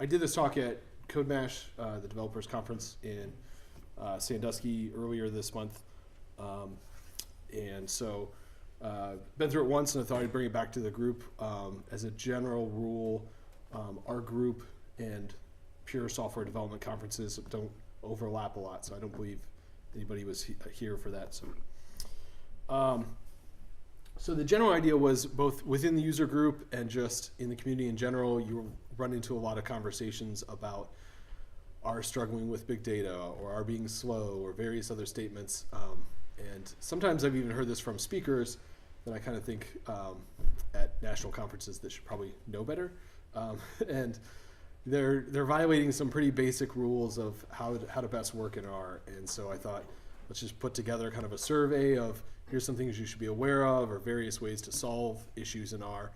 I did this talk at CodeMash, the developers conference in Sandusky earlier this month. And so been through it once, and I thought I'd bring it back to the group. As a general rule, our group and pure software development conferences don't overlap a lot, so I don't believe anybody was here for that. So the general idea was both within the user group and just in the community in general, you run into a lot of conversations about our struggling with big data or our being slow or various other statements. And sometimes I've even heard this from speakers that I kind of think at national conferences that should probably know better. And they're violating some pretty basic rules of how to best work in R. And so I thought, let's just put together kind of a survey of here's some things you should be aware of or various ways to solve issues in R.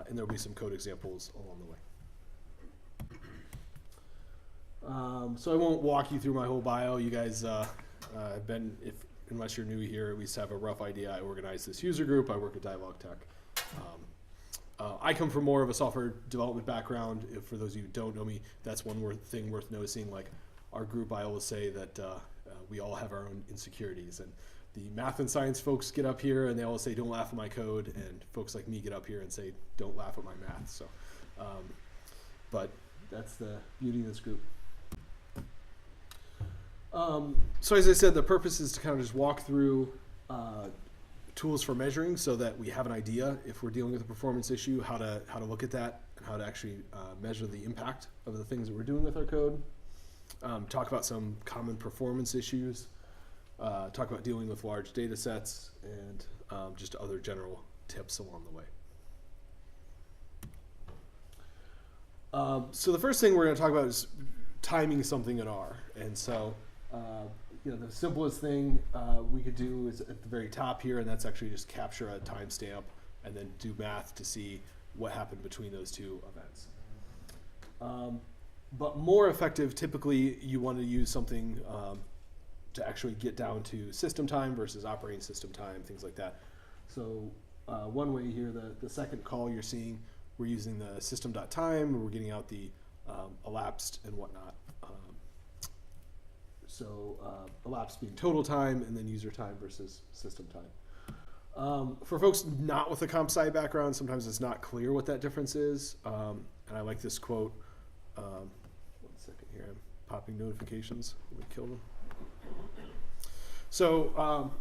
And there'll be some code examples along the way. So I won't walk you through my whole bio. You guys have been, unless you're new here, at least have a rough idea. I organize this user group. I work at Dialogue Tech. I come from more of a software development background. For those of you who don't know me, that's one thing worth noticing. Like our group, I always say that we all have our own insecurities. And the math and science folks get up here and they always say, don't laugh at my code. And folks like me get up here and say, don't laugh at my math. So, but that's the beauty of this group. So as I said, the purpose is to kind of just walk through tools for measuring so that we have an idea if we're dealing with a performance issue, how to look at that and how to actually measure the impact of the things that we're doing with our code. Talk about some common performance issues. Talk about dealing with large data sets and just other general tips along the way. So the first thing we're going to talk about is timing something in R. And so the simplest thing we could do is at the very top here, and that's actually just capture a timestamp and then do math to see what happened between those two events. But more effective, typically you want to use something to actually get down to system time versus operating system time, things like that. So one way here, the second call you're seeing, we're using the system.time, we're getting out the elapsed and whatnot. So elapsed being total time and then user time versus system time. For folks not with a comp sci background, sometimes it's not clear what that difference is. And I like this quote. 1 second here, I'm popping notifications. Let me kill them. So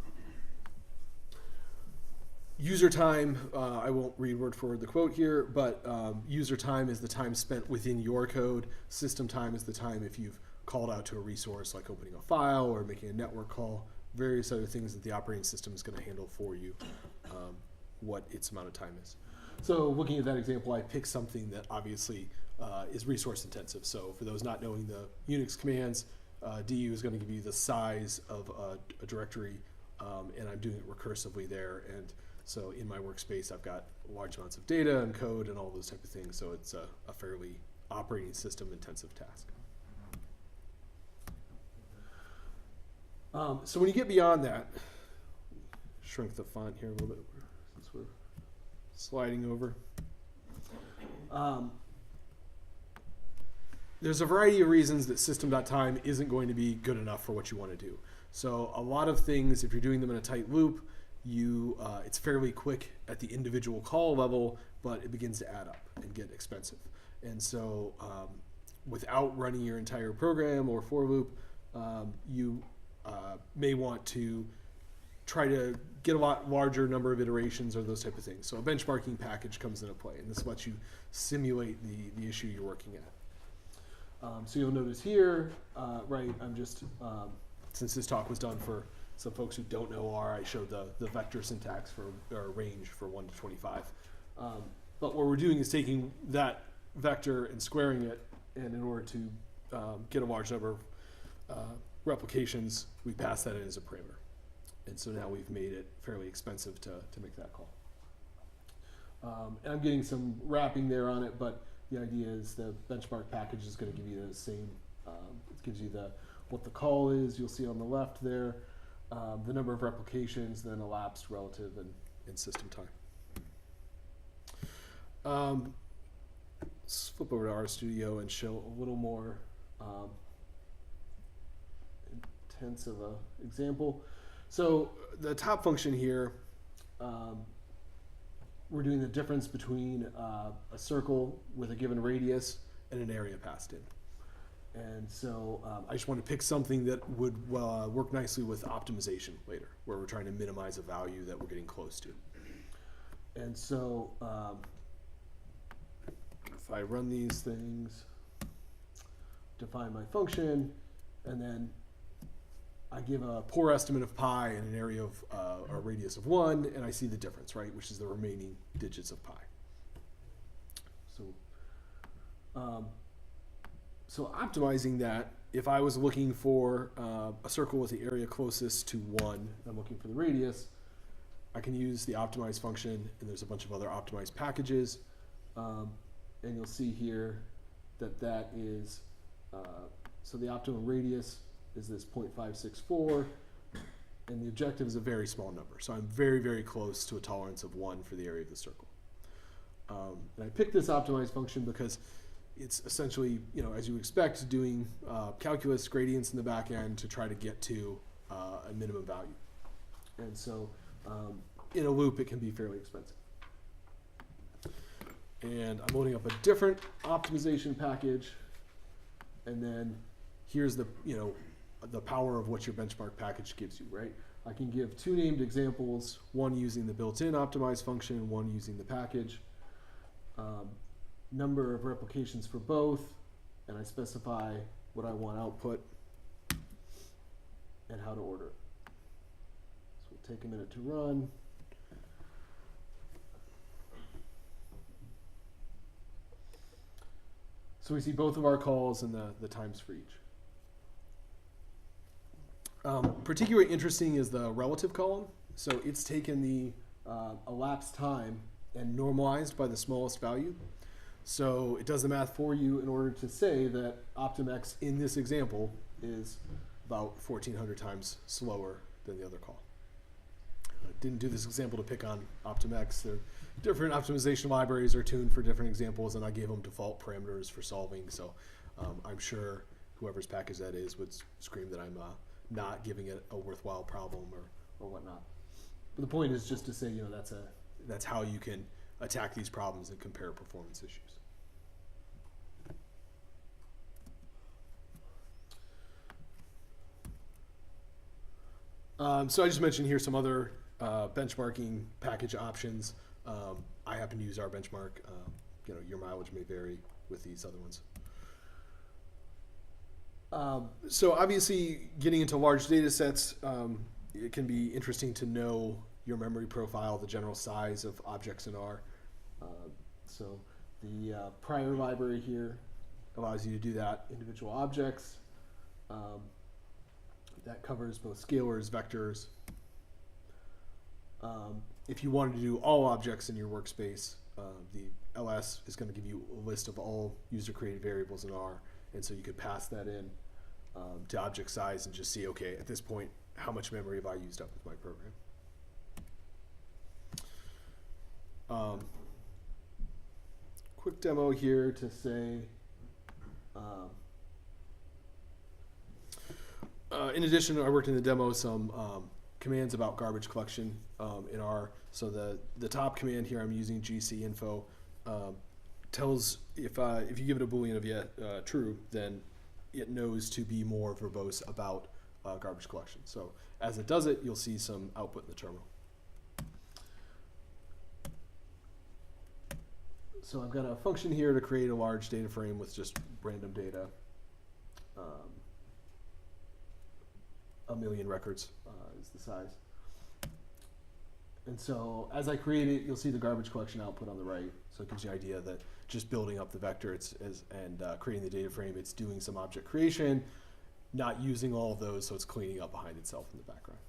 user time, I won't read word for word the quote here, but user time is the time spent within your code. System time is the time if you've called out to a resource like opening a file or making a network call, various other things that the operating system is going to handle for you, what its amount of time is. So looking at that example, I picked something that obviously is resource intensive. So for those not knowing the Unix commands, du is going to give you the size of a directory, and I'm doing it recursively there. And so in my workspace, I've got large amounts of data and code and all those type of things. So it's a fairly operating system intensive task. So when you get beyond that, shrink the font here a little bit since we're sliding over. There's a variety of reasons that system.time isn't going to be good enough for what you want to do. So a lot of things, if you're doing them in a tight loop, it's fairly quick at the individual call level, but it begins to add up and get expensive. And so without running your entire program or for loop, you may want to try to get a lot larger number of iterations or those type of things. So a benchmarking package comes into play, and this lets you simulate the issue you're working at. So you'll notice here, right, I'm just, since this talk was done for some folks who don't know R, I showed the vector syntax or range for 1 to 25. But what we're doing is taking that vector and squaring it, and in order to get a large number of replications, we pass that in as a parameter. And so now we've made it fairly expensive to make that call. And I'm getting some wrapping there on it, but the idea is the benchmark package is going to give you the same, it gives you what the call is, you'll see on the left there, the number of replications, then elapsed, relative, and system time. let's flip over to RStudio and show a little more intense of a example. So the top function here, we're doing the difference between a circle with a given radius and an area passed in. And so I just want to pick something that would work nicely with optimization later, where we're trying to minimize a value that we're getting close to. And so if I run these things, define my function, and then I give a poor estimate of pi and an area of a radius of 1, and I see the difference, right, which is the remaining digits of pi. So optimizing that, if I was looking for a circle with the area closest to 1, and I'm looking for the radius, I can use the optimize function, and there's a bunch of other optimized packages. And you'll see here that that is, so the optimum radius is this 0.564, and the objective is a very small number. So I'm very, very close to a tolerance of 1 for the area of the circle. And I picked this optimize function because it's essentially, as you expect, doing calculus gradients in the back end to try to get to a minimum value. And so in a loop, it can be fairly expensive. And I'm loading up a different optimization package, and then here's the power of what your benchmark package gives you, right? I can give 2 named examples, one using the built-in optimize function, one using the package. Number of replications for both, and I specify what I want output and how to order it. So we'll take a minute to run. So we see both of our calls and the times for each. Particularly interesting is the relative column. So it's taken the elapsed time and normalized by the smallest value. So it does the math for you in order to say that OptimX in this example is about 1,400 times slower than the other call. I didn't do this example to pick on OptimX. There different optimization libraries are tuned for different examples, and I gave them default parameters for solving. So I'm sure whoever's package that is would scream that I'm not giving it a worthwhile problem or whatnot. But the point is just to say, that's how you can attack these problems and compare performance issues. So I just mentioned here some other benchmarking package options. I happen to use our benchmark. Your mileage may vary with these other ones. So obviously, getting into large data sets, it can be interesting to know your memory profile, the general size of objects in R. So the prior library here allows you to do that. Individual objects. That covers both scalars, vectors. If you wanted to do all objects in your workspace, the ls is going to give you a list of all user-created variables in R, and so you could pass that in to object size and just see, okay, at this point, how much memory have I used up with my program? Quick demo here to say, in addition, I worked in the demo some commands about garbage collection in R. So the top command here I'm using gcinfo tells if you give it a boolean of true, then it knows to be more verbose about garbage collection. So as it does it, you'll see some output in the terminal. So I've got a function here to create a large data frame with just random data. 1,000,000 records is the size. And so as I create it, you'll see the garbage collection output on the right. So it gives you an idea that just building up the vector and creating the data frame, it's doing some object creation, not using all of those, so it's cleaning up behind itself in the background.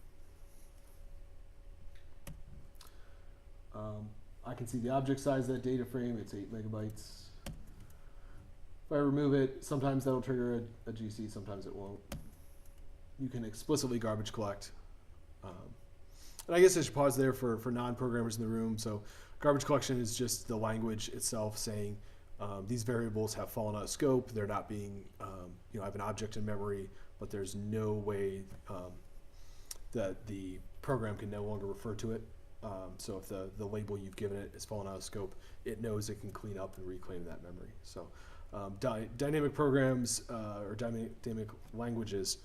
I can see the object size of that data frame. It's 8 megabytes. If I remove it, sometimes that'll trigger a GC, sometimes it won't. You can explicitly garbage collect. And I guess I should pause there for non-programmers in the room. So garbage collection is just the language itself saying These variables have fallen out of scope. They're not being, I have an object in memory, but there's no way that the program can no longer refer to it. So if the label you've given it has fallen out of scope, it knows it can clean up and reclaim that memory. So dynamic programs or dynamic languages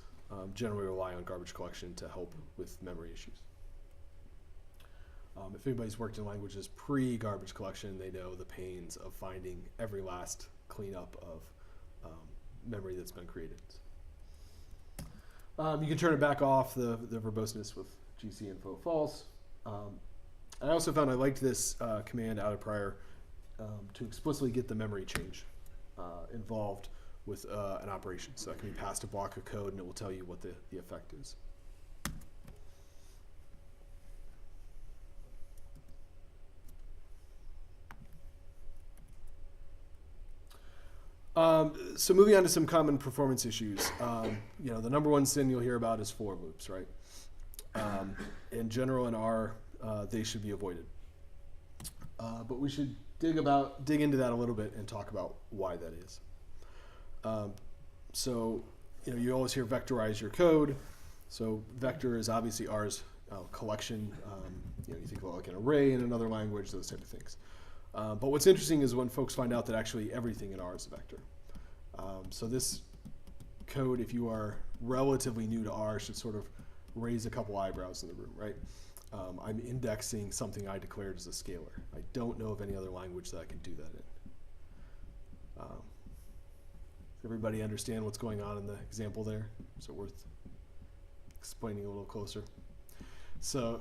generally rely on garbage collection to help with memory issues. If anybody's worked in languages pre-garbage collection, they know the pains of finding every last cleanup of memory that's been created. You can turn it back off, the verboseness, with GC info false. I also found I liked this command out of prior to explicitly get the memory change involved with an operation. So that can be passed a block of code and it will tell you what the effect is. So moving on to some common performance issues. The number one sin you'll hear about is for loops, right? In general, in R, they should be avoided. But we should dig into that a little bit and talk about why that is. You always hear vectorize your code. So vector is obviously R's collection. You think about like an array in another language, those type of things. But what's interesting is when folks find out that actually everything in R is a vector. So this code, if you are relatively new to R, should sort of raise a couple eyebrows in the room, right? I'm indexing something I declared as a scalar. I don't know of any other language that I can do that in. Does everybody understand what's going on in the example there? Is it worth explaining a little closer? So,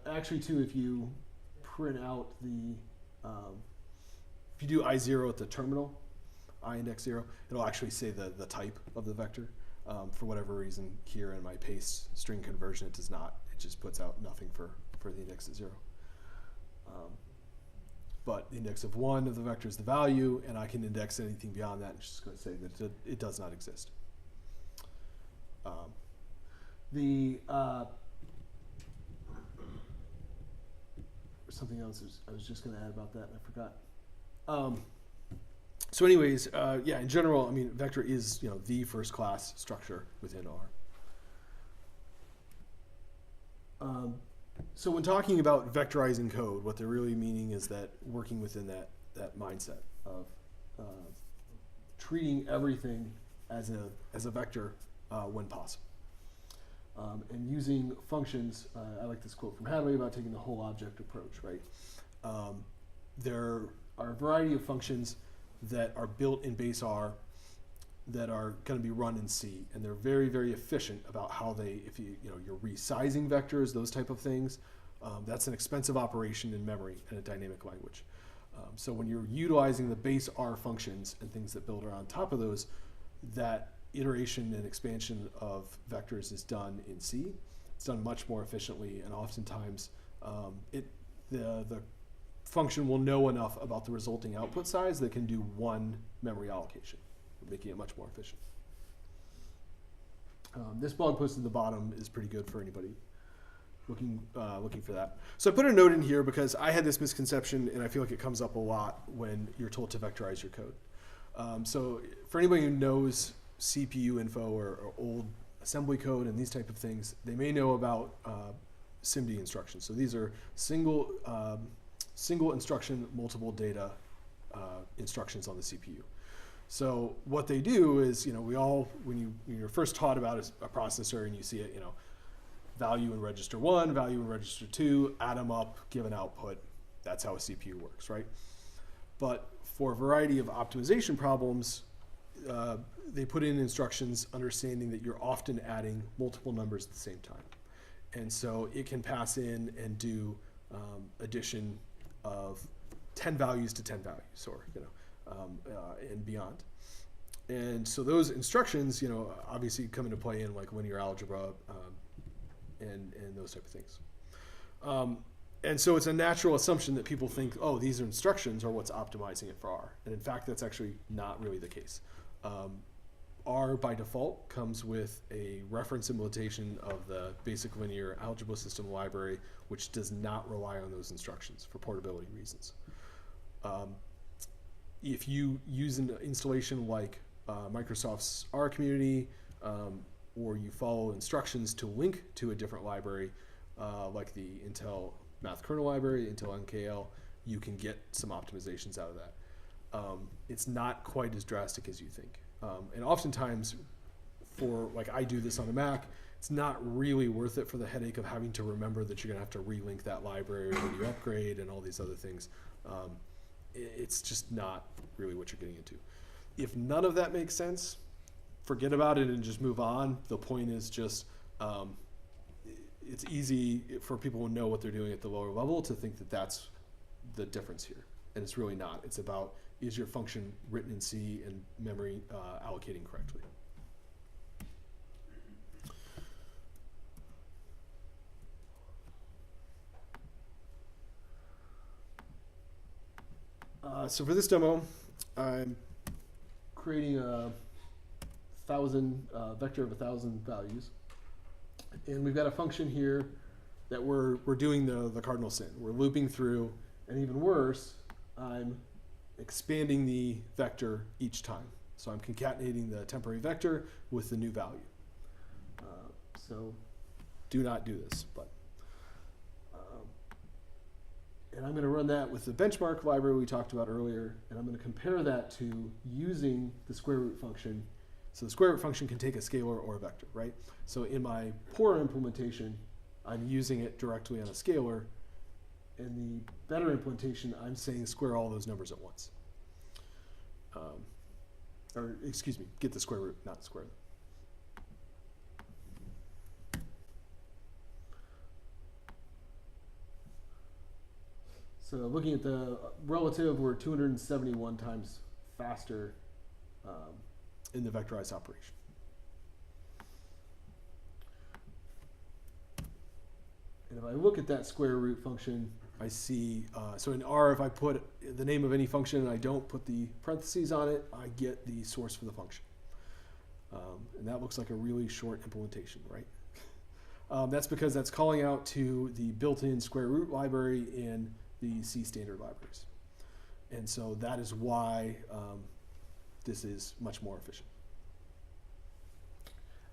actually, too, if you print out if you do I0 at the terminal, I index 0, it'll actually say the type of the vector. For whatever reason, here in my paste string conversion, it does not. It just puts out nothing for the index at 0. But the index of 1 of the vector is the value, and I can index anything beyond that. It's just going to say that it does not exist. Something else I was just going to add about that, and I forgot. So anyways, in general, I mean, vector is the first class structure within R. So when talking about vectorizing code, what they're really meaning is that working within that mindset of treating everything as a vector when possible. And using functions, I like this quote from Hadley about taking the whole object approach, right? There are a variety of functions that are built in base R that are going to be run in C, and they're very, very efficient about how if you're resizing vectors, those type of things, that's an expensive operation in memory in a dynamic language. So when you're utilizing the base R functions and things that build around top of those, that iteration and expansion of vectors is done in C. It's done much more efficiently, and oftentimes the function will know enough about the resulting output size that can do one memory allocation, making it much more efficient. This blog post at the bottom is pretty good for anybody looking for that. So I put a note in here because I had this misconception, and I feel like it comes up a lot when you're told to vectorize your code. So for anybody who knows CPU info or old assembly code and these type of things, they may know about Simbi instructions. So these are single instruction, multiple data instructions on the CPU. So what they do is, when you're first taught about a processor and you see it, value in register 1, value in register 2, add them up, give an output. That's how a CPU works, right? But for a variety of optimization problems, they put in instructions understanding that you're often adding multiple numbers at the same time. And so it can pass in and do addition of 10 values to 10 values, or and beyond. And so those instructions, obviously come into play in like linear algebra and those type of things. And so it's a natural assumption that people think, oh, these instructions are what's optimizing it for R. And in fact, that's actually not really the case. R by default comes with a reference implementation of the basic linear algebra system library, which does not rely on those instructions for portability reasons. If you use an installation like Microsoft's R community, or you follow instructions to link to a different library, like the Intel Math Kernel Library, Intel NKL, you can get some optimizations out of that. It's not quite as drastic as you think. And oftentimes, like I do this on a Mac, it's not really worth it for the headache of having to remember that you're going to have to relink that library when you upgrade and all these other things. It's just not really what you're getting into. If none of that makes sense, forget about it and just move on. The point is just, it's easy for people who know what they're doing at the lower level to think that that's the difference here. And it's really not. It's about, is your function written in C and memory allocating correctly? So for this demo, I'm creating a vector of 1,000 values. And we've got a function here that we're doing the cardinal sin. We're looping through, and even worse, I'm expanding the vector each time. So I'm concatenating the temporary vector with the new value. So do not do this, but. And I'm going to run that with the benchmark library we talked about earlier, and I'm going to compare that to using the square root function. So the square root function can take a scalar or a vector, right? So in my poor implementation, I'm using it directly on a scalar. In the better implementation, I'm saying square all those numbers at once. Or excuse me, get the square root, not square them. So looking at the relative, we're 271 times faster in the vectorized operation. And if I look at that square root function, I see, so in R, if I put the name of any function and I don't put the parentheses on it, I get the source for the function. And that looks like a really short implementation, right? That's because that's calling out to the built-in square root library in the C standard libraries. And so that is why this is much more efficient.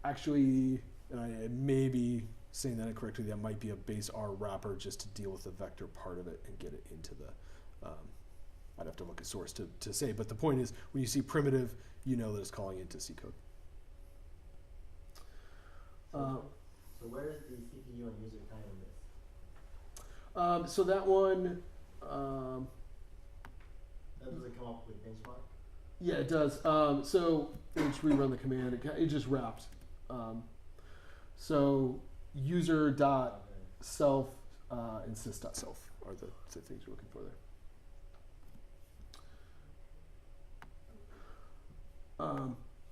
Actually, and I may be saying that incorrectly, that might be a base R wrapper just to deal with the vector part of it and get it into the, I'd have to look at source to say, but the point is, when you see primitive, you know that it's calling into C code. So where is the CPU and user time in this? So that one, That doesn't come up with benchmark? yeah, it does. So let's rerun the command. It just wrapped. So user dot self and sys dot self are the things you're looking for there.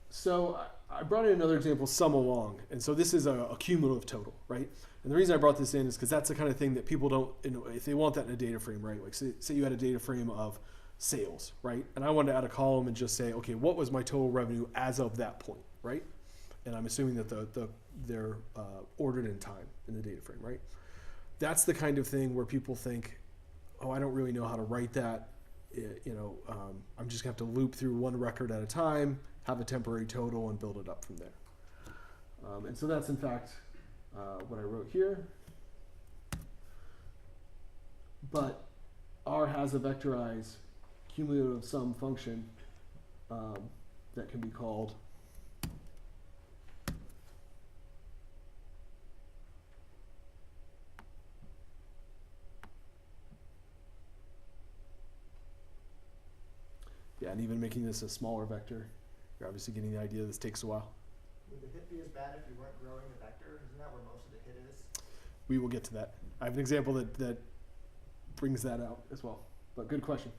So I brought in another example, sum along, and so this is a cumulative total, right? And the reason I brought this in is because that's the kind of thing that people don't, you know, if they want that in a data frame, right? Like say you had a data frame of sales, right? And I wanted to add a column and just say, okay, what was my total revenue as of that point, right? And I'm assuming that they're ordered in time in the data frame, right? That's the kind of thing where people think, oh, I don't really know how to write that. I'm just gonna have to loop through one record at a time, have a temporary total, and build it up from there. And so that's in fact what I wrote here. But R has a vectorized cumulative sum function that can be called and even making this a smaller vector, you're obviously getting the idea this takes a while. Would the hit be as bad if you weren't growing the vector? Isn't that where most of the hit is? We will get to that. I have an example that brings that out as well, but good question.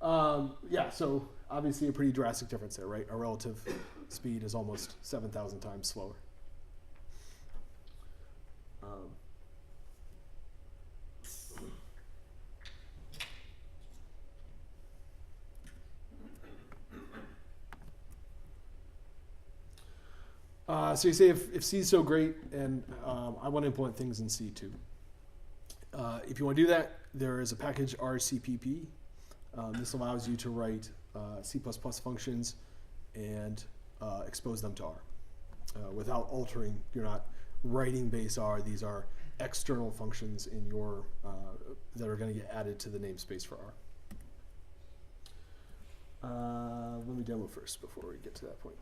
Yeah, so obviously a pretty drastic difference there, right? Our relative speed is almost 7,000 times slower. So you say if C is so great and I want to implement things in C too. If you want to do that, there is a package RCPP. This allows you to write C++ functions and expose them to R. Without altering, you're not writing base R. These are external functions in your that are going to get added to the namespace for R. Let me demo first before we get to that point.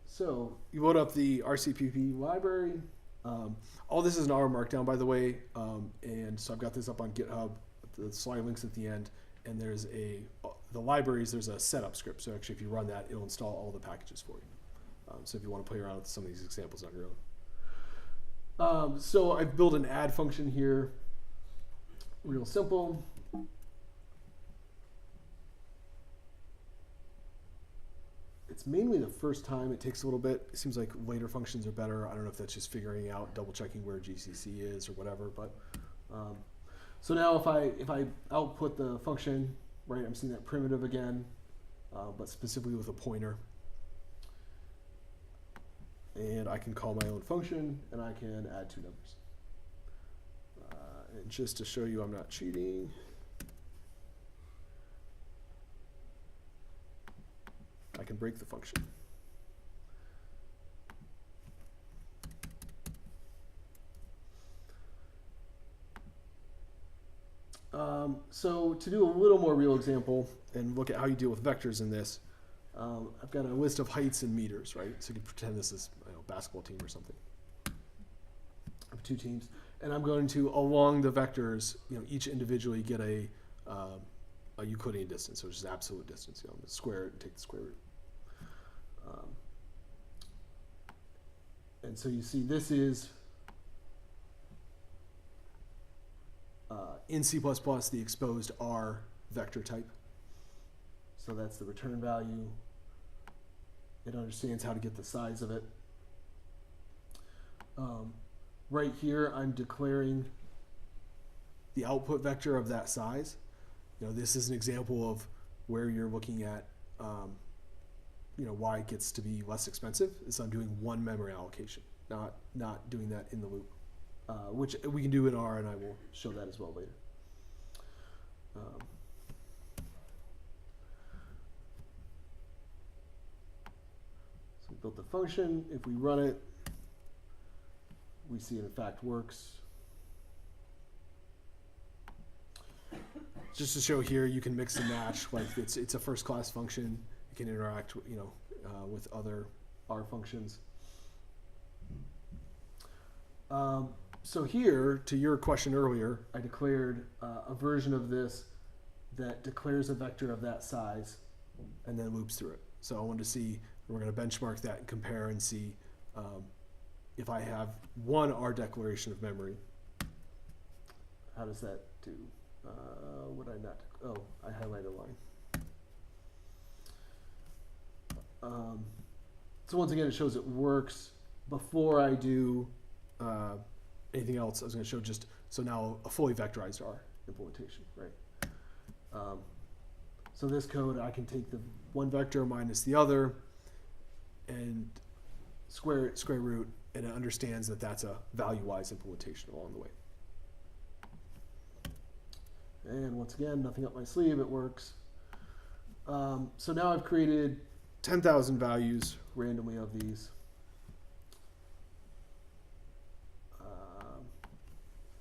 So you load up the RCPP library. All this is an R Markdown, by the way, and so I've got this up on GitHub. The slide links at the end, and there's the libraries. There's a setup script. So actually, if you run that, it'll install all the packages for you. So if you want to play around with some of these examples on your own. So I've built an add function here. Real simple. It's mainly the first time. It takes a little bit. It seems like later functions are better. I don't know if that's just figuring out, double checking where GCC is or whatever. But so now if I output the function, right, I'm seeing that primitive again, but specifically with a pointer. And I can call my own function, and I can add two numbers. And just to show you I'm not cheating, I can break the function. So to do a little more real example and look at how you deal with vectors in this, I've got a list of heights in meters, right? So you can pretend this is a basketball team or something. I have two teams, and I'm going to, along the vectors, each individually get a Euclidean distance, which is absolute distance. Square it and take the square root. And so you see this is in C++ the exposed R vector type. So that's the return value. It understands how to get the size of it. Right here, I'm declaring the output vector of that size. This is an example of where you're looking at why it gets to be less expensive. Is I'm doing one memory allocation, not doing that in the loop, which we can do in R, and I will show that as well later. So we built the function. If we run it, we see it in fact works. Just to show here, you can mix and match. Like it's a first-class function. It can interact, with other R functions. So here, to your question earlier, I declared a version of this that declares a vector of that size and then loops through it. So I wanted to see, we're going to benchmark that and compare and see if I have one R declaration of memory, how does that do? Would I not? Oh, I highlighted a line. So once again, it shows it works. Before I do anything else, I was going to show just, so now a fully vectorized R implementation, right? So this code, I can take the one vector minus the other and square root, and it understands that that's a value-wise implementation along the way. And once again, nothing up my sleeve, it works. So now I've created 10,000 values randomly of these.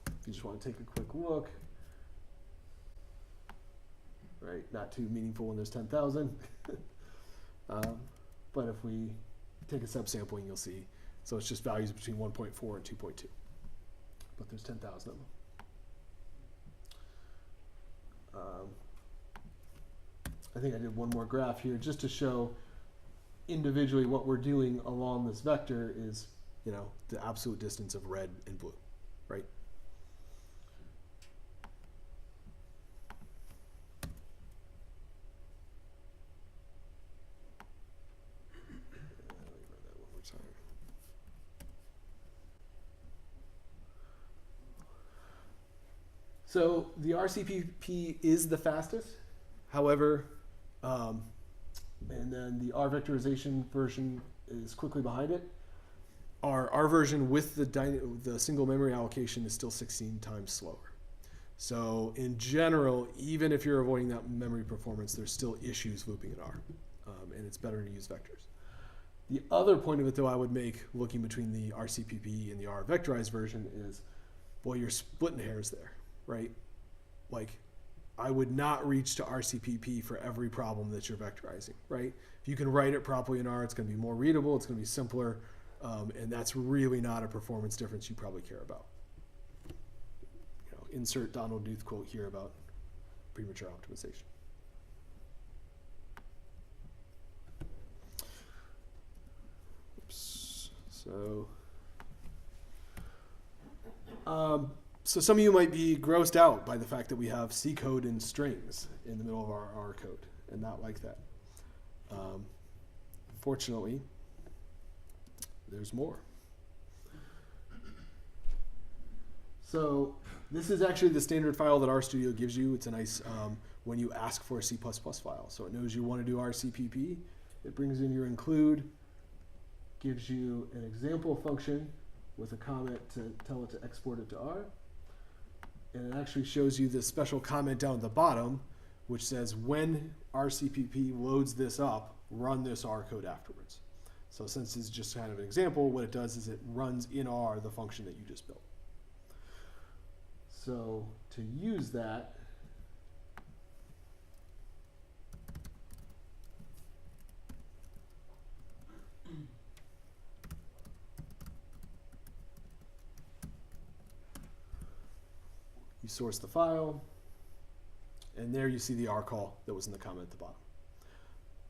If you just want to take a quick look, right? Not too meaningful when there's 10,000. But if we take a subsampling, you'll see. So it's just values between 1.4 and 2.2. But there's 10,000 of them. I think I did one more graph here just to show individually what we're doing along this vector is, the absolute distance of red and blue, right? Let me run that one more time. So the RCPP is the fastest. However, and then the R vectorization version is quickly behind it. Our version with the single memory allocation is still 16 times slower. So in general, even if you're avoiding that memory performance, there's still issues looping in R, and it's better to use vectors. The other point of it, though, I would make looking between the RCPP and the R vectorized version is, boy, you're splitting hairs there, right? Like, I would not reach to RCPP for every problem that you're vectorizing, right? If you can write it properly in R, it's going to be more readable, it's going to be simpler, and that's really not a performance difference you probably care about. You know, insert Donald Knuth quote here about premature optimization. Oops. So some of you might be grossed out by the fact that we have C code and strings in the middle of our R code and not like that. Fortunately, there's more. So this is actually the standard file that RStudio gives you. It's a nice, when you ask for a C++ file. So it knows you want to do RCPP. It brings in your include, gives you an example function with a comment to tell it to export it to R. And it actually shows you this special comment down at the bottom, which says when RCPP loads this up, run this R code afterwards. So since it's just kind of an example, what it does is it runs in R the function that you just built. So to use that, you source the file, and there you see the R call that was in the comment at the bottom.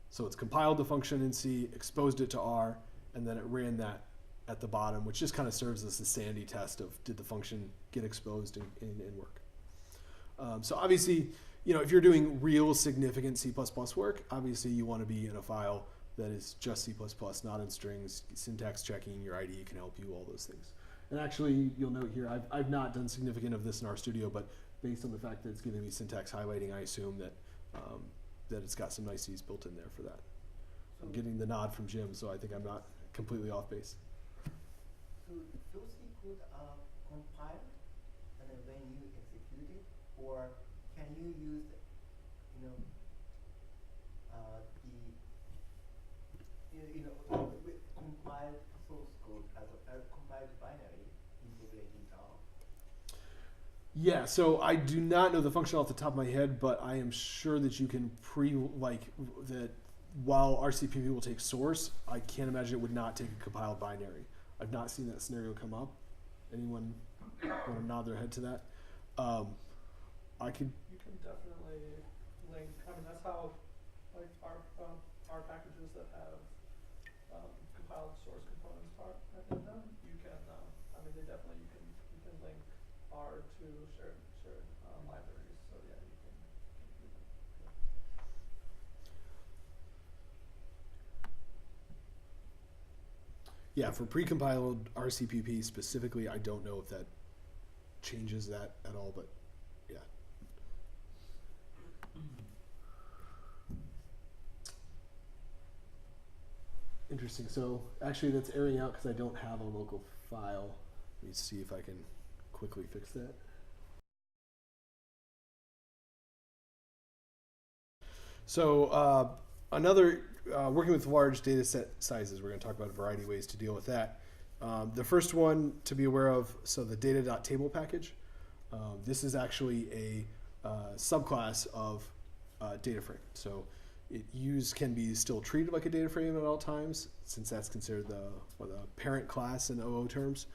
So it's compiled the function in C, exposed it to R, and then it ran that at the bottom, which just kind of serves as the sanity test of did the function get exposed and work. So obviously, you know, if you're doing real significant C++ work, obviously you want to be in a file that is just C++, not in strings, syntax checking, your IDE can help you, all those things. And actually, you'll note here, I've not done significant of this in RStudio, but based on the fact that it's giving me syntax highlighting, I assume that that it's got some niceties built in there for that. So I'm getting the nod from Jim, so I think I'm not completely off base. So those code are compiled, and then when you execute it, or can you use, you know, with compiled source code as a compiled binary integrating R? Yeah, so I do not know the function off the top of my head, but I am sure that you can that while RCPP will take source, I can't imagine it would not take a compiled binary. I've not seen that scenario come up. Anyone want to nod their head to that? I could. You can definitely link. I mean, that's how like our packages that have compiled source components are in them. You can. I mean, they definitely you can link R to shared libraries. So yeah, you can do that. Yeah, for precompiled RCPP specifically, I don't know if that changes that at all, but yeah. Interesting. So actually that's airing out because I don't have a local file. Let me see if I can quickly fix that. So another, working with large data set sizes, we're going to talk about a variety of ways to deal with that. The first one to be aware of, so the data.table package. This is actually a subclass of data frame. So it can be still treated like a data frame at all times, since that's considered the parent class in OO terms.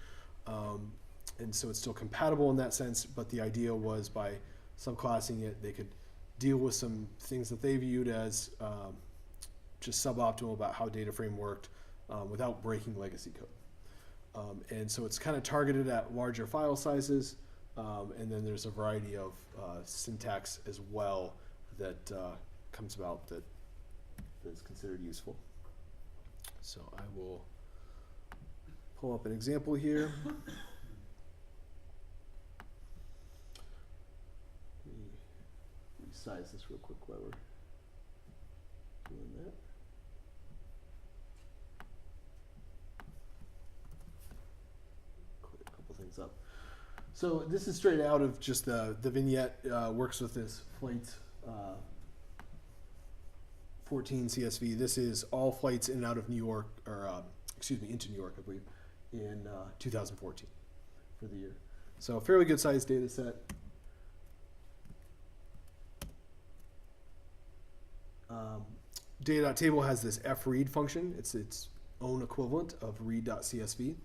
And so it's still compatible in that sense, but the idea was by subclassing it, they could deal with some things that they viewed as just suboptimal about how data frame worked without breaking legacy code. And so it's kind of targeted at larger file sizes, and then there's a variety of syntax as well that comes about that is considered useful. So I will pull up an example here. size this real quick while we're doing that. Clear a couple things up. So this is straight out of just the vignette. Works with this flight 14 CSV. This is all flights in and out of New York, or excuse me, into New York, I believe, in 2014 for the year. So fairly good sized data set. Data.table has this fread function. It's its own equivalent of read.csv.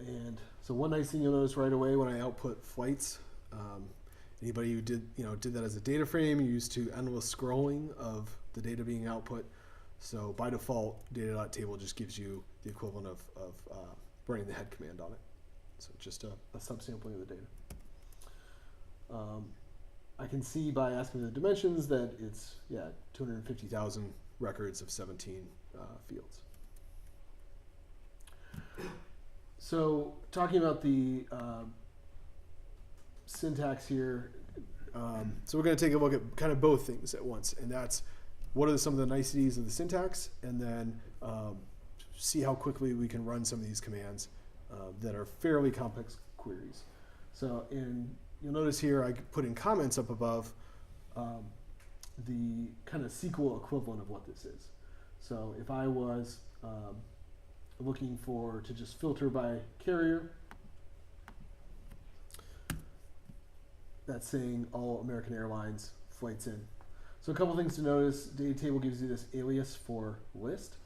And so one nice thing you'll notice right away when I output flights, anybody who did that as a data frame, you're used to endless scrolling of the data being output. So by default, data.table just gives you the equivalent of running the head command on it. So just a subsampling of the data. I can see by asking the dimensions that it's 250,000 records of 17 fields. So talking about the syntax here, so we're going to take a look at kind of both things at once, and that's what are some of the niceties of the syntax, and then see how quickly we can run some of these commands that are fairly complex queries. So you'll notice here I put in comments up above the kind of SQL equivalent of what this is. So if I was looking to just filter by carrier, that's saying all American Airlines flights in. So a couple things to notice. Data table gives you this alias for list,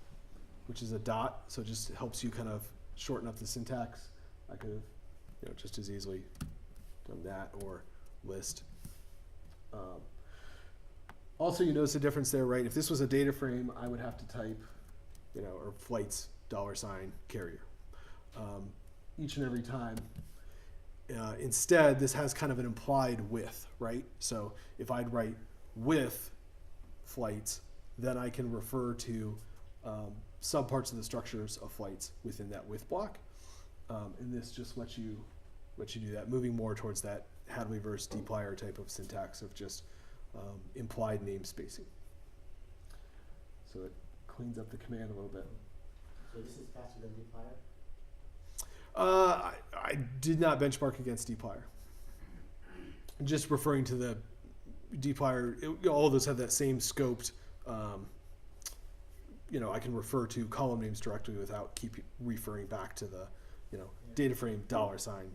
which is a dot, so it just helps you kind of shorten up the syntax. I could have just as easily done that, or list. Also, you notice a difference there, right? If this was a data frame, I would have to type, or flights $ carrier each and every time. Instead, this has kind of an implied with, right? So if I'd write with flights, then I can refer to subparts of the structures of flights within that with block, and this just lets you do that, moving more towards that Hadley versus dplyr type of syntax of just implied name spacing. So it cleans up the command a little bit. So this is faster than dplyr? I did not benchmark against dplyr. Just referring to the dplyr, all of those have that same scoped. I can refer to column names directly without keep referring back to the, data frame $.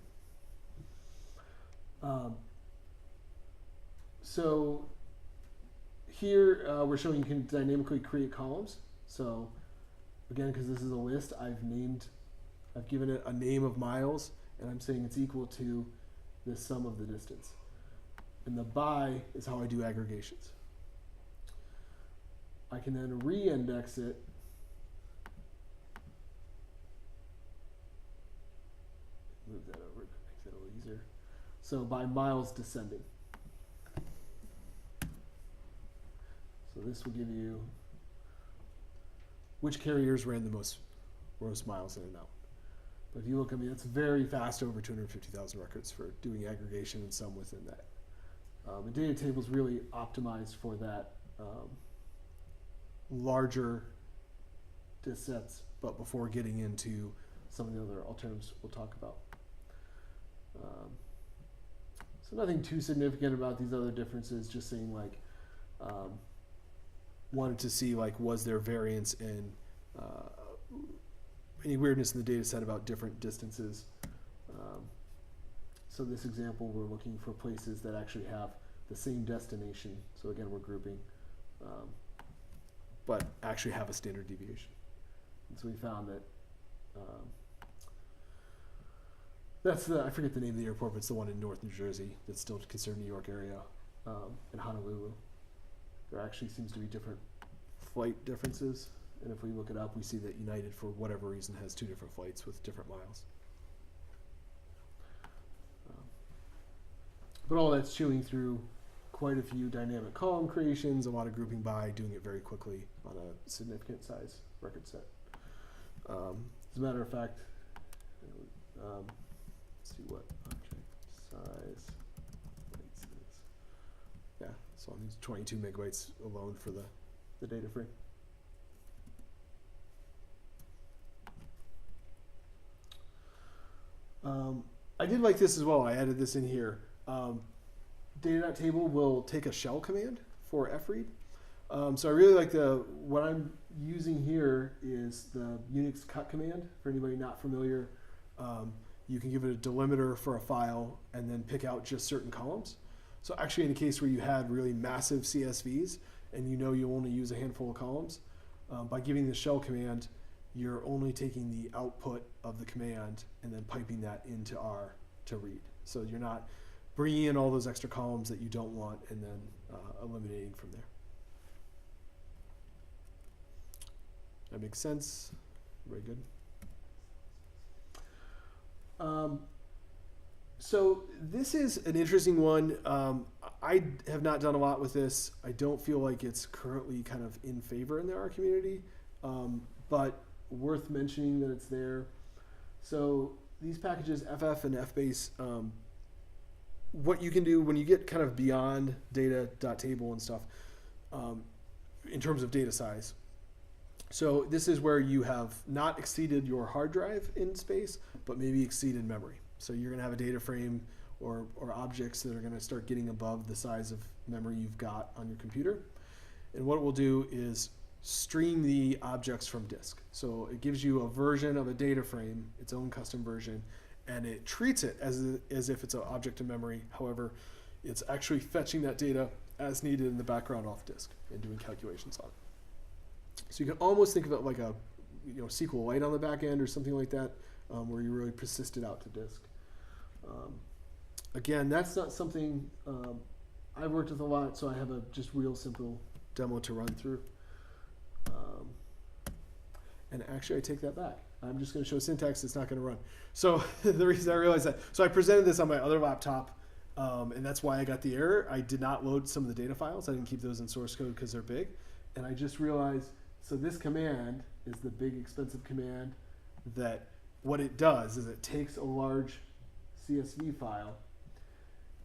So here we're showing you can dynamically create columns. So again, because this is a list, I've given it a name of miles, and I'm saying it's equal to the sum of the distance. And the by is how I do aggregations. I can then re-index it move that over, makes it a little easier. So by miles descending. So this will give you which carriers ran the most miles in and out. But if you look, it's very fast, over 250,000 records for doing aggregation and sum within that. The data table is really optimized for that larger data sets, but before getting into some of the other alternatives we'll talk about. So nothing too significant about these other differences, just saying wanted to see was there variance in any weirdness in the data set about different distances. So this example, we're looking for places that actually have the same destination. So again, we're grouping, but actually have a standard deviation. And so we found that that's I forget the name of the airport, but it's the one in North New Jersey that's still considered New York area, in Honolulu. There actually seems to be different flight differences. And if we look it up, we see that United, for whatever reason, has 2 different flights with different miles. But all that's chewing through quite a few dynamic column creations, a lot of grouping by, doing it very quickly on a significant size record set. As a matter of fact, let's see what object size. So it needs 22 megabytes alone for the data frame. I did like this as well. I added this in here. Data.table will take a shell command for fread. So I really like what I'm using here is the Unix cut command. For anybody not familiar, you can give it a delimiter for a file and then pick out just certain columns. So actually in a case where you had really massive CSVs and you know you only use a handful of columns, by giving the shell command, you're only taking the output of the command and then piping that into R to read. So you're not bringing in all those extra columns that you don't want and then eliminating from there. That makes sense? Very good. So this is an interesting one. I have not done a lot with this. I don't feel like it's currently kind of in favor in the R community, but worth mentioning that it's there. So these packages, FF and FBase, what you can do when you get kind of beyond data.table and stuff, in terms of data size. So this is where you have not exceeded your hard drive in space, but maybe exceeded memory. So you're going to have a data frame or objects that are going to start getting above the size of memory you've got on your computer. And what it will do is stream the objects from disk. So it gives you a version of a data frame, its own custom version, and it treats it as if it's an object in memory. However, it's actually fetching that data as needed in the background off disk and doing calculations on it. So you can almost think of it like a SQLite on the back end or something like that, where you really persist it out to disk. Again, that's not something I've worked with a lot, so I have a just real simple demo to run through. And actually, I take that back. I'm just going to show syntax. It's not going to run. So the reason I realized that, so I presented this on my other laptop, and that's why I got the error. I did not load some of the data files. I didn't keep those in source code because they're big. And I just realized, so this command is the big expensive command that what it does is it takes a large CSV file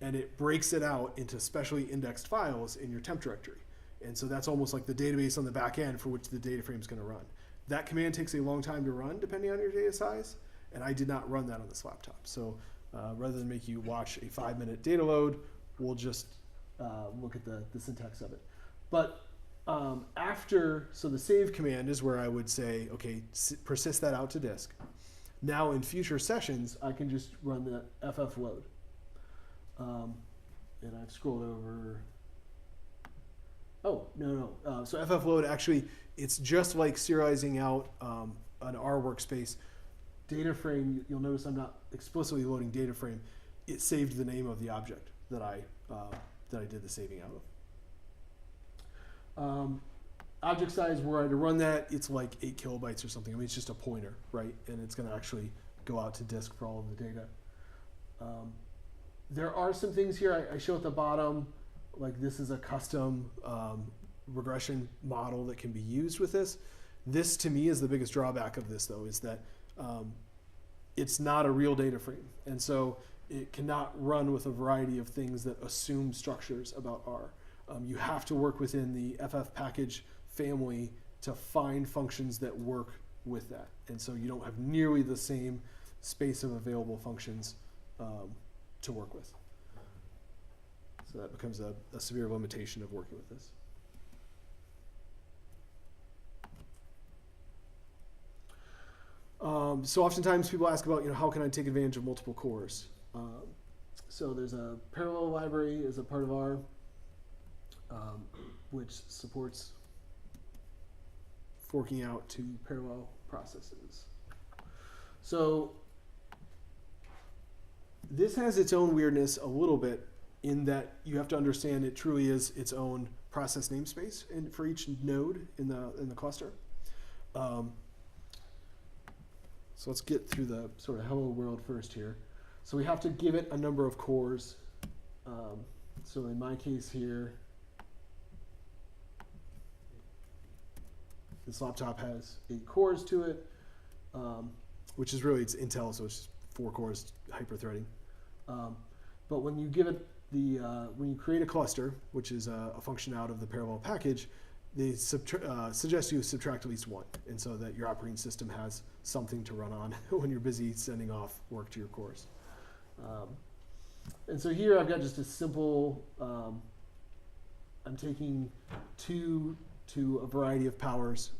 and it breaks it out into specially indexed files in your temp directory. And so that's almost like the database on the back end for which the data frame is going to run. That command takes a long time to run depending on your data size, and I did not run that on this laptop. So rather than make you watch a 5-minute data load, we'll just look at the syntax of it. But so the save command is where I would say, okay, persist that out to disk. Now in future sessions, I can just run the FF load. And I've scrolled over. Oh, no. So FF load, actually, it's just like serializing out an R workspace. Data frame, you'll notice I'm not explicitly loading data frame. It saved the name of the object that I did the saving out of. Object size, were I to run that, it's like 8 kilobytes or something. I mean, it's just a pointer, right? And it's going to actually go out to disk for all of the data. There are some things here I show at the bottom, like this is a custom regression model that can be used with this. This, to me, is the biggest drawback of this, though, is that it's not a real data frame. And so it cannot run with a variety of things that assume structures about R. You have to work within the FF package family to find functions that work with that. And so you don't have nearly the same space of available functions to work with. So that becomes a severe limitation of working with this. So oftentimes people ask about, how can I take advantage of multiple cores? So there's a parallel library as a part of R, which supports forking out to parallel processes. So this has its own weirdness a little bit in that you have to understand it truly is its own process namespace for each node in the cluster. So let's get through the sort of hello world first here. So we have to give it a number of cores. So in my case here, this laptop has 8 cores to it, which is really, it's Intel, so it's just 4 cores hyper-threading. But when you give it when you create a cluster, which is a function out of the parallel package, they suggest you subtract at least one, and so that your operating system has something to run on when you're busy sending off work to your cores. And so here I've got just a simple, I'm taking 2 to a variety of powers.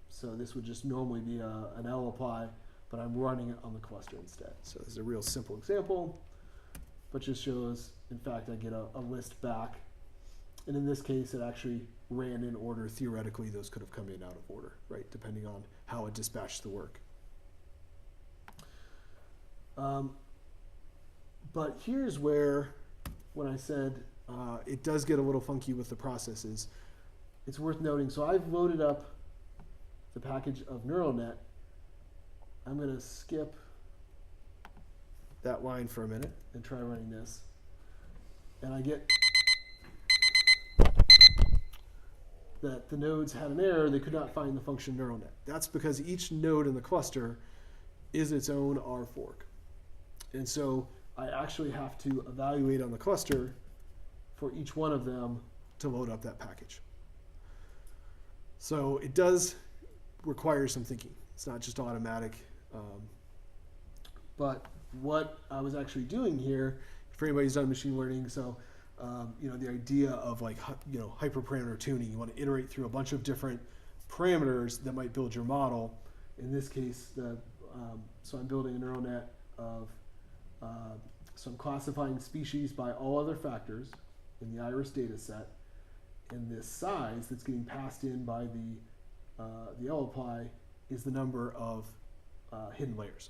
So this would just normally be an lapply, but I'm running it on the cluster instead. So this is a real simple example, but just shows, in fact, I get a list back. And in this case, it actually ran in order. Theoretically, those could have come in out of order, right, depending on how it dispatched the work. But here's where, when I said it does get a little funky with the processes, it's worth noting. So I've loaded up the package of neural net. I'm going to skip that line for a minute and try running this. And I get that the nodes had an error. They could not find the function neural net. That's because each node in the cluster is its own R fork. And so I actually have to evaluate on the cluster for each one of them to load up that package. So it does require some thinking. It's not just automatic. But what I was actually doing here, for anybody who's done machine learning, so the idea of like hyperparameter tuning, you want to iterate through a bunch of different parameters that might build your model. In this case, so I'm building a neural net of, so I'm classifying species by all other factors in the iris data set, and this size that's getting passed in by the lapply is the number of hidden layers.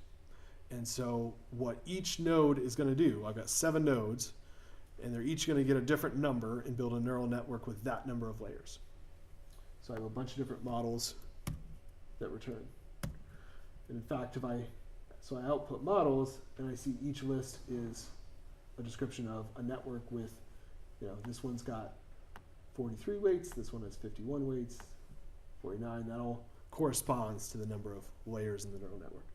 And so what each node is going to do, I've got 7 nodes, and they're each going to get a different number and build a neural network with that number of layers. So I have a bunch of different models that return. And in fact, so I output models, and I see each list is a description of a network with, this one's got 43 weights, this one has 51 weights, 49. That all corresponds to the number of layers in the neural network.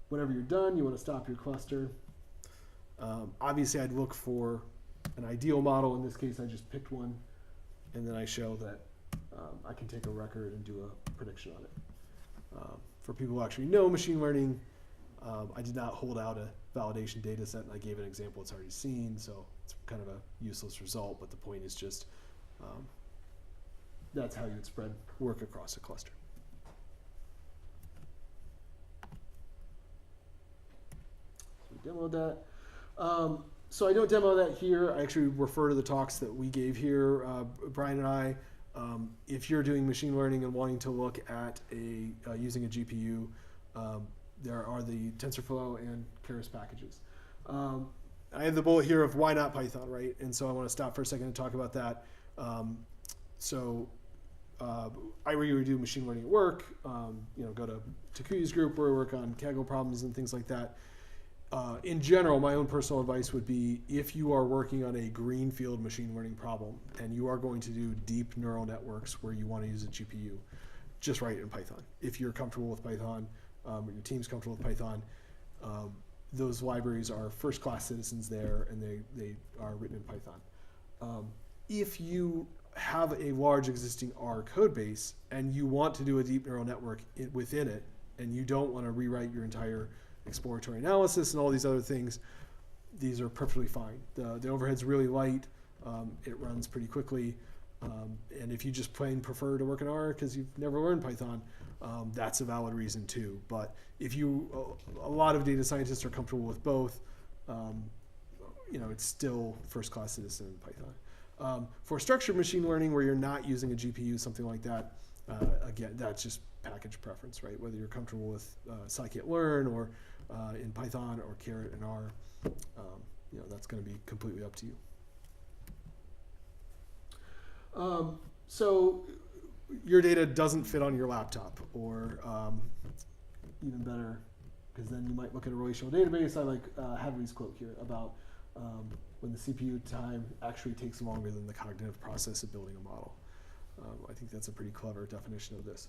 Whenever you're done, you want to stop your cluster. Obviously, I'd look for an ideal model. In this case, I just picked one, and then I show that I can take a record and do a prediction on it. For people who actually know machine learning, I did not hold out a validation data set, and I gave an example it's already seen, so it's kind of a useless result, but the point is just that's how you'd spread work across a cluster. So we demoed that. So I don't demo that here. I actually refer to the talks that we gave here, Brian and I. If you're doing machine learning and wanting to look at using a GPU, there are the TensorFlow and Keras packages. I have the bullet here of why not Python, right? And so I want to stop for a second and talk about that. I regularly do machine learning at work. Go to Takuyu's group where we work on Kaggle problems and things like that. In general, my own personal advice would be if you are working on a greenfield machine learning problem and you are going to do deep neural networks where you want to use a GPU, just write it in Python. If you're comfortable with Python, or your team's comfortable with Python, those libraries are first-class citizens there, and they are written in Python. If you have a large existing R code base and you want to do a deep neural network within it, and you don't want to rewrite your entire exploratory analysis and all these other things, these are perfectly fine. The overhead's really light. It runs pretty quickly. And if you just plain prefer to work in R because you've never learned Python, that's a valid reason too. But if a lot of data scientists are comfortable with both, it's still first-class citizen in Python. For structured machine learning where you're not using a GPU, something like that, again, that's just package preference, right? Whether you're comfortable with scikit-learn or in Python or Caret and R, that's going to be completely up to you. So your data doesn't fit on your laptop, or even better, because then you might look at a relational database. I like Hadley's quote here about when the CPU time actually takes longer than the cognitive process of building a model. I think that's a pretty clever definition of this.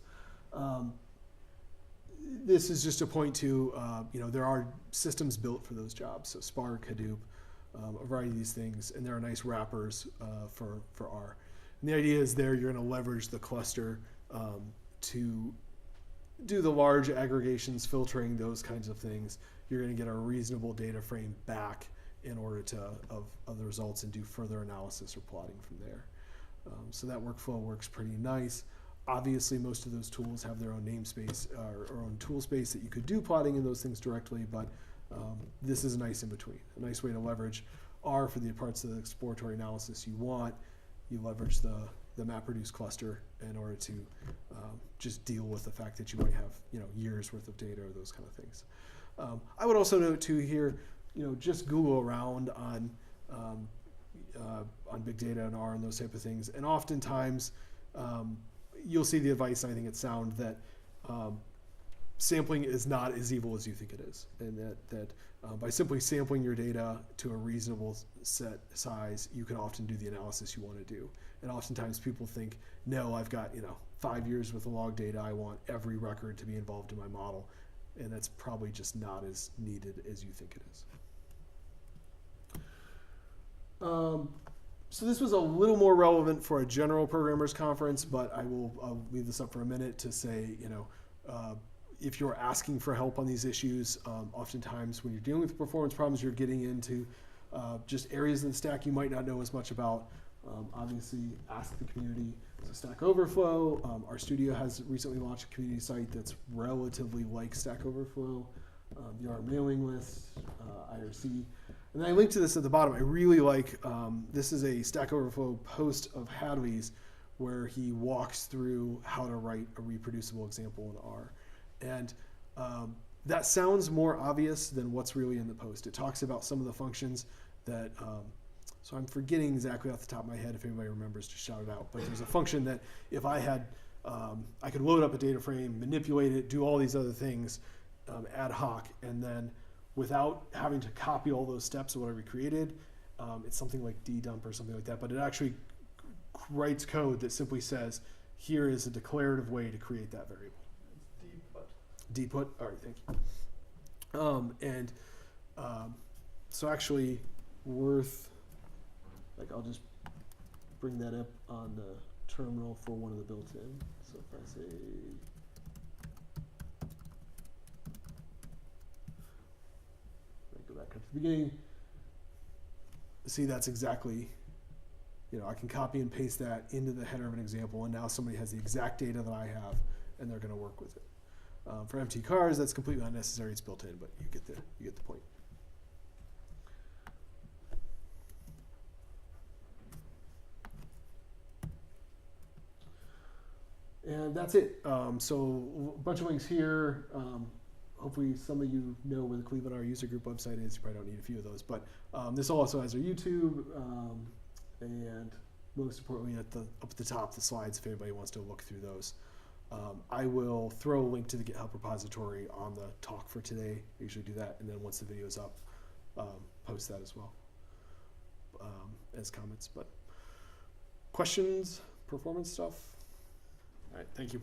this is just a point to, there are systems built for those jobs. So Spark, Hadoop, a variety of these things, and there are nice wrappers for R. And the idea is there you're going to leverage the cluster to do the large aggregations, filtering, those kinds of things. You're going to get a reasonable data frame back in order of the results and do further analysis or plotting from there. So that workflow works pretty nice. Obviously, most of those tools have their own namespace or own tool space that you could do plotting in those things directly, but this is a nice in between, a nice way to leverage R for the parts of the exploratory analysis you want. You leverage the MapReduce cluster in order to just deal with the fact that you might have years worth of data or those kind of things. I would also note too here, just Google around on big data and R and those type of things, and oftentimes you'll see the advice, and I think it's sound, that sampling is not as evil as you think it is, and that by simply sampling your data to a reasonable set size, you can often do the analysis you want to do. And oftentimes people think, no, I've got 5 years worth of log data, I want every record to be involved in my model, and that's probably just not as needed as you think it is. So this was a little more relevant for a general programmers conference, but I'll leave this up for a minute to say, if you're asking for help on these issues, oftentimes when you're dealing with performance problems, you're getting into just areas of the stack you might not know as much about. Obviously, ask the community. So Stack Overflow, RStudio has recently launched a community site that's relatively like Stack Overflow. The R mailing list, IRC. And then I linked to this at the bottom. I really like, this is a Stack Overflow post of Hadley's where he walks through how to write a reproducible example in R. And that sounds more obvious than what's really in the post. It talks about some of the functions that, so I'm forgetting exactly off the top of my head. If anybody remembers, just shout it out. But there's a function that if I had, I could load up a data frame, manipulate it, do all these other things ad hoc, and then without having to copy all those steps of what I recreated, it's something like ddump or something like that, but it actually writes code that simply says, here is a declarative way to create that variable. Dput, all right, thank you. So actually worth, I'll just bring that up on the terminal for one of the built-in. So if I say, go back up to the beginning, see that's exactly, I can copy and paste that into the header of an example, and now somebody has the exact data that I have, and they're going to work with it. For empty cars, that's completely unnecessary. It's built in, but you get the point. And that's it. So a bunch of links here. Hopefully some of you know where the Cleveland R user group website is. You probably don't need a few of those. But this also has our YouTube. And most importantly, up at the top, the slides, if anybody wants to look through those. I will throw a link to the GitHub repository on the talk for today. I usually do that. And then once the video is up, post that as well as comments. But questions, performance stuff? All right, thank you.